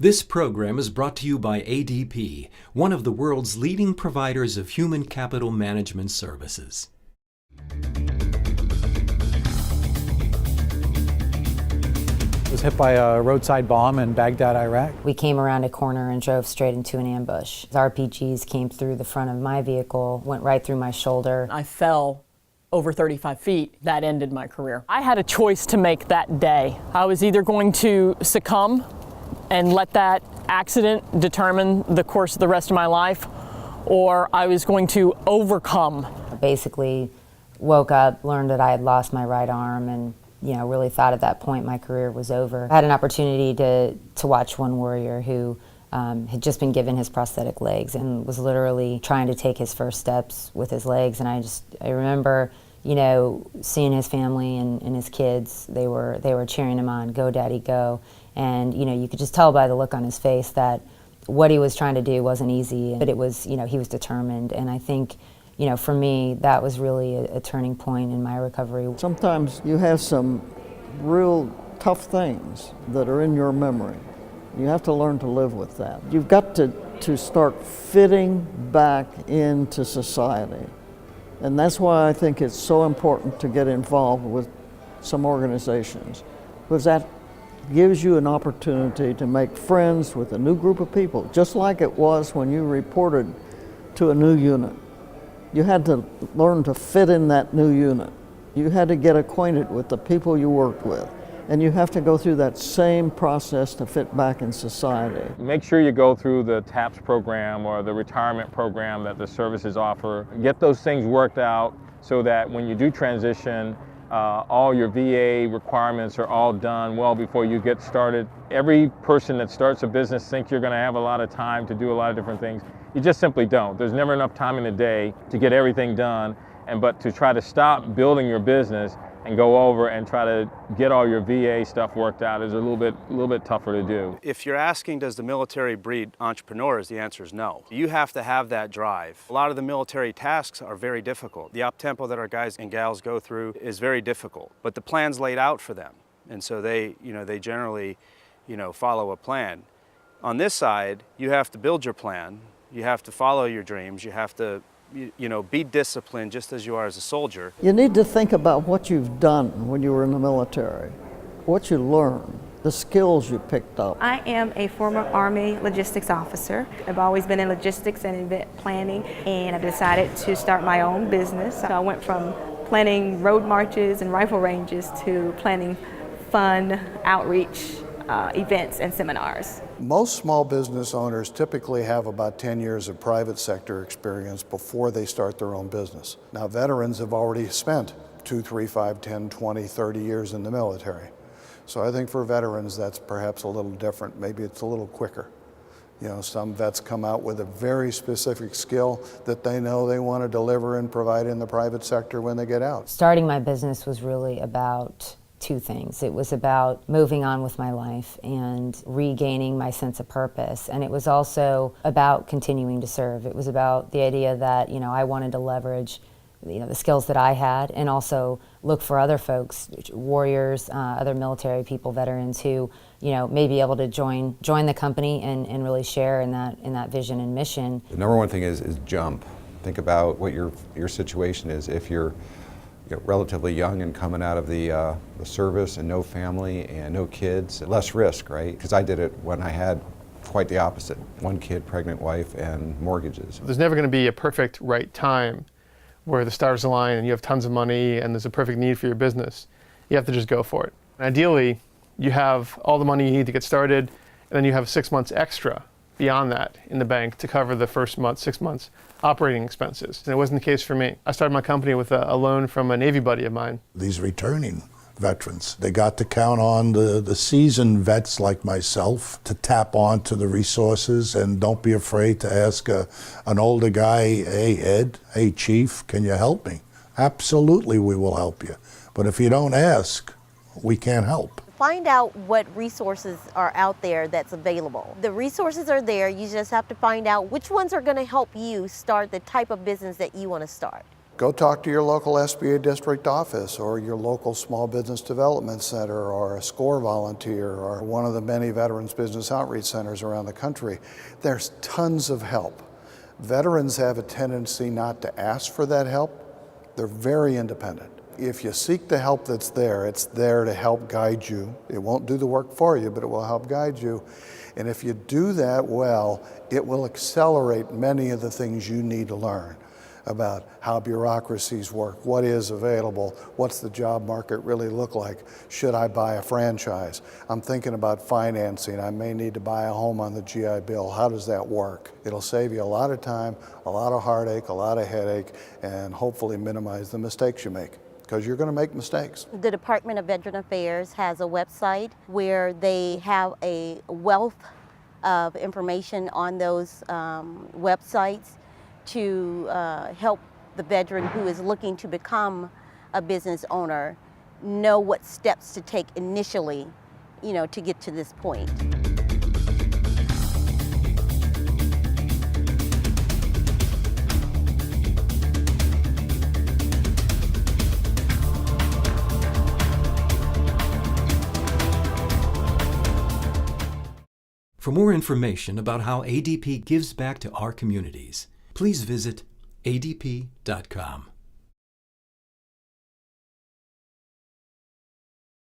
This program is brought to you by ADP, one of the world's leading providers of human capital management services. I was hit by a roadside bomb in Baghdad, Iraq. We came around a corner and drove straight into an ambush. The RPGs came through the front of my vehicle, went right through my shoulder. I fell over 35 feet. That ended my career. I had a choice to make that day. I was either going to succumb and let that accident determine the course of the rest of my life, or I was going to overcome. I basically woke up, learned that I had lost my right arm, and really thought at that point my career was over. I had an opportunity to watch one warrior who had just been given his prosthetic legs and was literally trying to take his first steps with his legs. And I remember, seeing his family and his kids. They were cheering him on, "Go, Daddy, go!" And you could just tell by the look on his face that what he was trying to do wasn't easy, but it was, he was determined. And I think, for me, that was really a turning point in my recovery. Sometimes you have some real tough things that are in your memory. You have to learn to live with that. You've got to start fitting back into society. And that's why I think it's so important to get involved with some organizations, because that gives you an opportunity to make friends with a new group of people, just like it was when you reported to a new unit. You had to learn to fit in that new unit. You had to get acquainted with the people you worked with. And you have to go through that same process to fit back in society. Make sure you go through the TAPS program or the retirement program that the services offer. Get those things worked out so that when you do transition, all your VA requirements are all done well before you get started. Every person that starts a business thinks you're going to have a lot of time to do a lot of different things. You just simply don't. There's never enough time in the day to get everything done, but to try to stop building your business and go over and try to get all your VA stuff worked out is a little bit tougher to do. If you're asking, does the military breed entrepreneurs, the answer is no. You have to have that drive. A lot of the military tasks are very difficult. The up-tempo that our guys and gals go through is very difficult, but the plan's laid out for them. And so they generally, follow a plan. On this side, you have to build your plan. You have to follow your dreams. You have to be disciplined just as you are as a soldier. You need to think about what you've done when you were in the military, what you learned, the skills you picked up. I am a former Army logistics officer. I've always been in logistics and event planning, and I decided to start my own business. So I went from planning road marches and rifle ranges to planning fun outreach events and seminars. Most small business owners typically have about 10 years of private sector experience before they start their own business. Now, veterans have already spent 2, 3, 5, 10, 20, 30 years in the military. So I think for veterans, that's perhaps a little different. Maybe it's a little quicker. Some vets come out with a very specific skill that they know they want to deliver and provide in the private sector when they get out. Starting my business was really about two things. It was about moving on with my life and regaining my sense of purpose. And it was also about continuing to serve. It was about the idea that, I wanted to leverage, the skills that I had and also look for other folks, warriors, other military people, veterans who, may be able to join the company and really share in that vision and mission. The number one thing is jump. Think about what your situation is. If you're relatively young and coming out of the service and no family and no kids, less risk, right? Because I did it when I had quite the opposite. 1 kid, pregnant wife, and mortgages. There's never going to be a perfect right time where the stars align and you have tons of money and there's a perfect need for your business. You have to just go for it. Ideally, you have all the money you need to get started, and then you have 6 months extra beyond that in the bank to cover the first 6 months operating expenses. And it wasn't the case for me. I started my company with a loan from a Navy buddy of mine. These returning veterans, they got to count on the seasoned vets like myself to tap onto the resources, and don't be afraid to ask an older guy, "Hey Ed, hey Chief, can you help me?" Absolutely, we will help you. But if you don't ask, we can't help. Find out what resources are out there that's available. The resources are there, you just have to find out which ones are going to help you start the type of business that you want to start. Go talk to your local SBA district office or your local small business development center or a SCORE volunteer or one of the many Veterans Business Outreach Centers around the country. There's tons of help. Veterans have a tendency not to ask for that help. They're very independent. If you seek the help that's there, it's there to help guide you. It won't do the work for you, but it will help guide you. And if you do that well, it will accelerate many of the things you need to learn about how bureaucracies work, what is available, what's the job market really look like, should I buy a franchise? I'm thinking about financing, I may need to buy a home on the GI Bill, how does that work? It'll save you a lot of time, a lot of heartache, a lot of headache, and hopefully minimize the mistakes you make, because you're going to make mistakes. The Department of Veteran Affairs has a website where they have a wealth of information on those websites to help the veteran who is looking to become a business owner know what steps to take initially, to get to this point. For more information about how ADP gives back to our communities, please visit adp.com.